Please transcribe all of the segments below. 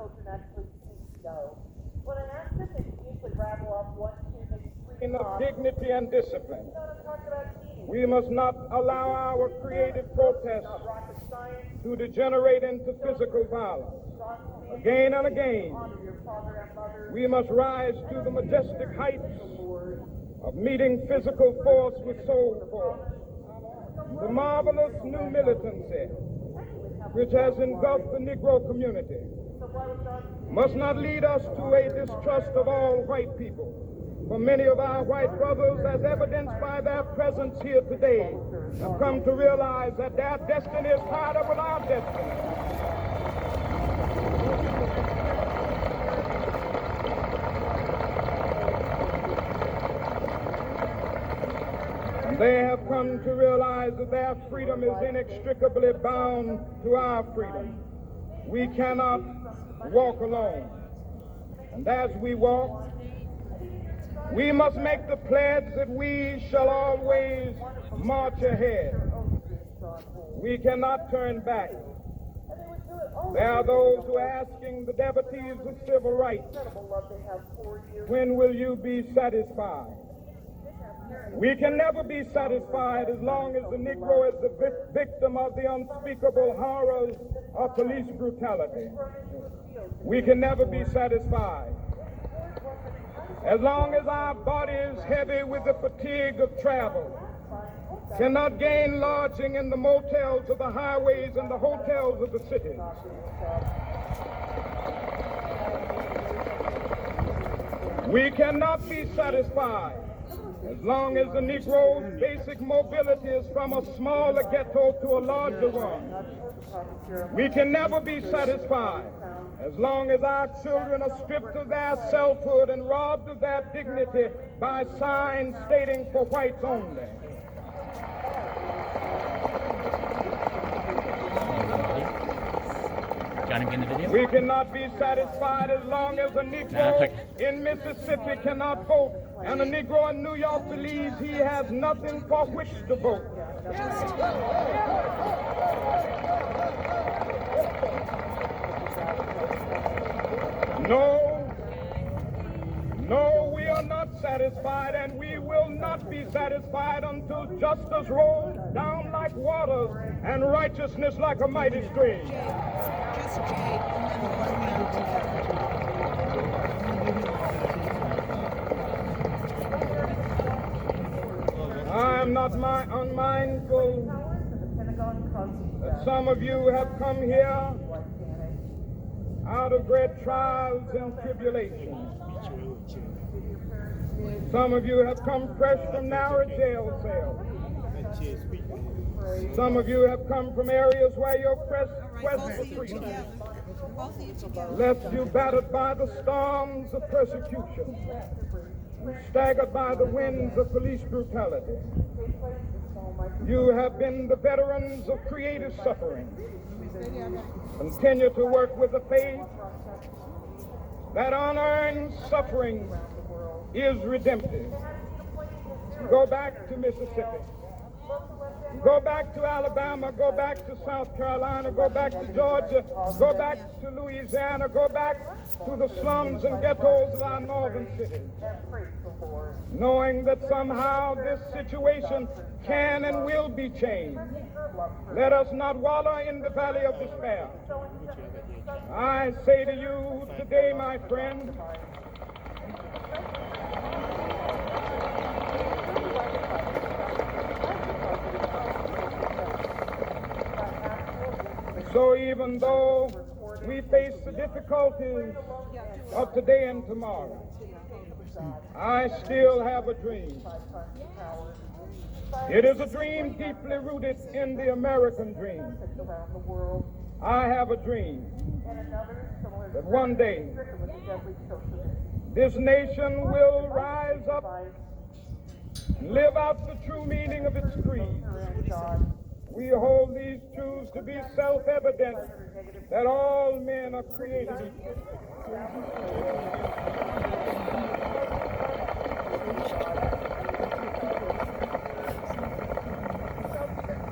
children actually speak go. When I ask them, they usually rattle off 1, 2, maybe 3 of dignity and discipline. You know what I'm talking about? Eating. We must not allow our creative protests to degenerate into physical violence. Again and again, we must rise to the majestic heights of meeting physical force with soul force. The marvelous new militancy which has engulfed the Negro community must not lead us to a distrust of all white people. For many of our white brothers, as evidenced by their presence here today, have come to realize that their destiny is tied up with our destiny. They have come to realize that their freedom is inextricably bound to our freedom. We cannot walk alone. And as we walk, we must make the pledge that we shall always march ahead. We cannot turn back. There are those who are asking the devotees of civil rights, when will you be satisfied? We can never be satisfied as long as the Negro is the victim of the unspeakable horrors of police brutality. We can never be satisfied as long as our body is heavy with the fatigue of travel, cannot gain lodging in the motels of the highways and the hotels of the cities. We cannot be satisfied as long as the Negro's basic mobility is from a smaller ghetto to a larger one. We can never be satisfied as long as our children are stripped of their selfhood and robbed of their dignity by signs stating for whites only. We cannot be satisfied as long as a Negro in Mississippi cannot vote and a Negro in New York believes he has nothing for which to vote. No, we are not satisfied, and we will not be satisfied until justice rolls down like waters and righteousness like a mighty stream. I am not unmindful that some of you have come here out of great trials and tribulations. Some of you have come fresh from narrow jail cells. Some of you have come from areas where your quest for freedom left you battered by the storms of persecution, staggered by the winds of police brutality. You have been the veterans of creative suffering. Continue to work with the faith that unearned suffering is redemptive. Go back to Mississippi. Go back to Alabama. Go back to South Carolina. Go back to Georgia. Go back to Louisiana. Go back to the slums and ghettos of our northern cities. Knowing that somehow this situation can and will be changed. Let us not wallow in the valley of despair. I say to you today, my friend, so even though we face the difficulties of today and tomorrow, I still have a dream. It is a dream deeply rooted in the American dream. I have a dream that one day this nation will rise up and live out the true meaning of its creed. We hold these truths to be self-evident that all men are created equal.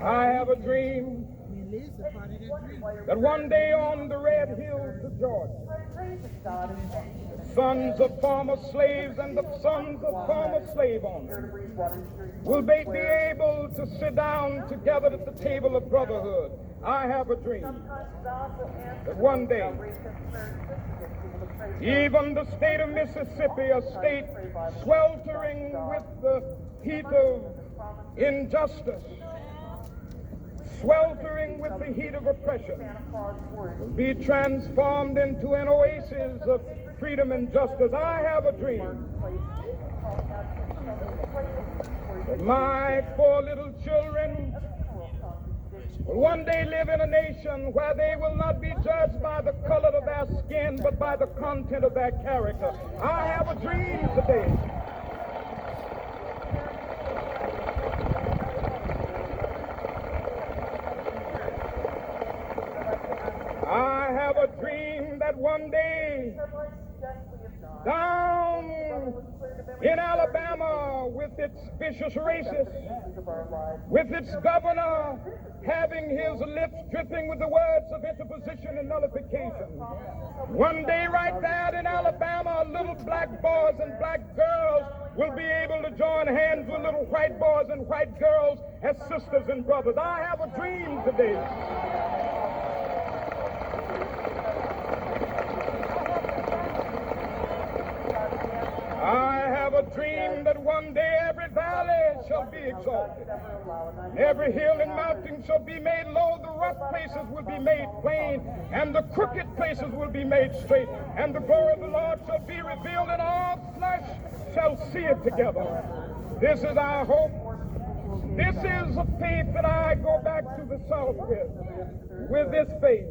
I have a dream that one day on the red hills of Georgia, God intended. The sons of former slaves and the sons of former slave owners will be able to sit down together at the table of brotherhood. I have a dream that one day, even the state of Mississippi, a state sweltering with the heat of injustice, sweltering with the heat of oppression, will be transformed into an oasis of freedom and justice. I have a dream that my 4 little children will one day live in a nation where they will not be judged by the color of their skin, but by the content of their character. I have a dream today. I have a dream that one day, down in Alabama, with its vicious racists, with its governor having his lips dripping with the words of interposition and nullification, one day right there in Alabama, little black boys and black girls will be able to join hands with little white boys and white girls as sisters and brothers. I have a dream today. I have a dream that one day every valley shall be exalted, every hill and mountain shall be made low, the rough places will be made plain, and the crooked places will be made straight, and the glory of the Lord shall be revealed, and all flesh shall see it together. This is our hope. This is a faith that I go back to the South with. With this faith,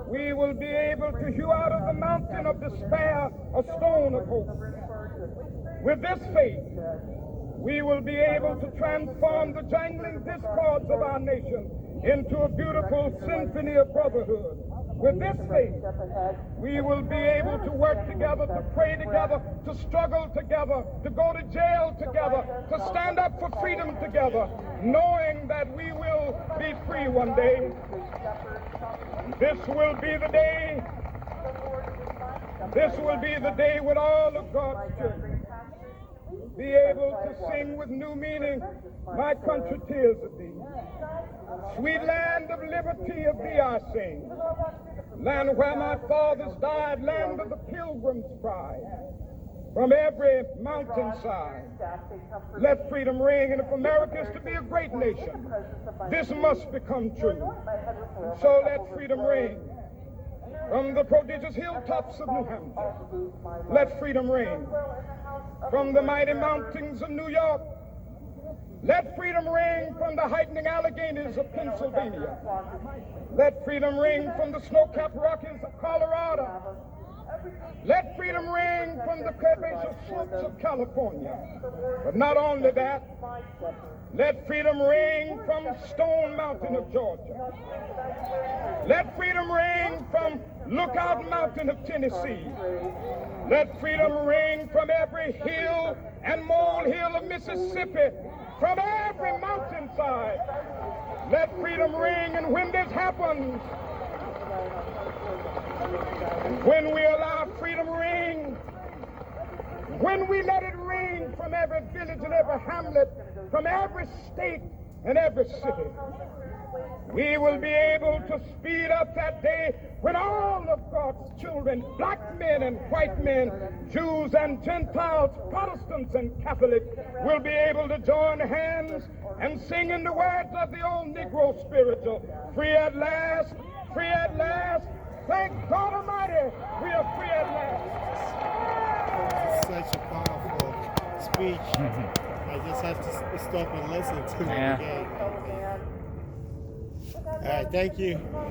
we will be able to hew out of the mountain of despair a stone of hope. With this faith, we will be able to transform the jangling discords of our nation into a beautiful symphony of brotherhood. With this faith, we will be able to work together, to pray together, to struggle together, to go to jail together, to stand up for freedom together, knowing that we will be free one day. This will be the day. This will be the day when all of God's children will be able to sing with new meaning, my country, tears of thee. Sweet land of liberty, of thee I sing. Land where my fathers died, land of the pilgrim's pride. From every mountainside, let freedom ring. And if America is to be a great nation, this must become true. So let freedom ring. From the prodigious hilltops of New Hampshire, let freedom ring. From the mighty mountains of New York, let freedom ring. From the heightening Alleghenies of Pennsylvania, let freedom ring. From the snow-capped Rockies of Colorado, let freedom ring. From the curvaceous slopes of California. But not only that, let freedom ring from Stone Mountain of Georgia. Let freedom ring from Lookout Mountain of Tennessee. Let freedom ring from every hill and molehill of Mississippi, from every mountainside. Let freedom ring. And when this happens, when we allow freedom ring, when we let it ring from every village and every hamlet, from every state and every city, we will be able to speed up that day when all of God's children, black men and white men, Jews and Gentiles, Protestants and Catholics, will be able to join hands and sing in the words of the old Negro spiritual, free at last, free at last. Thank God Almighty, we are free at last. Such a powerful speech. I just have to stop and listen to it again. All right, thank you.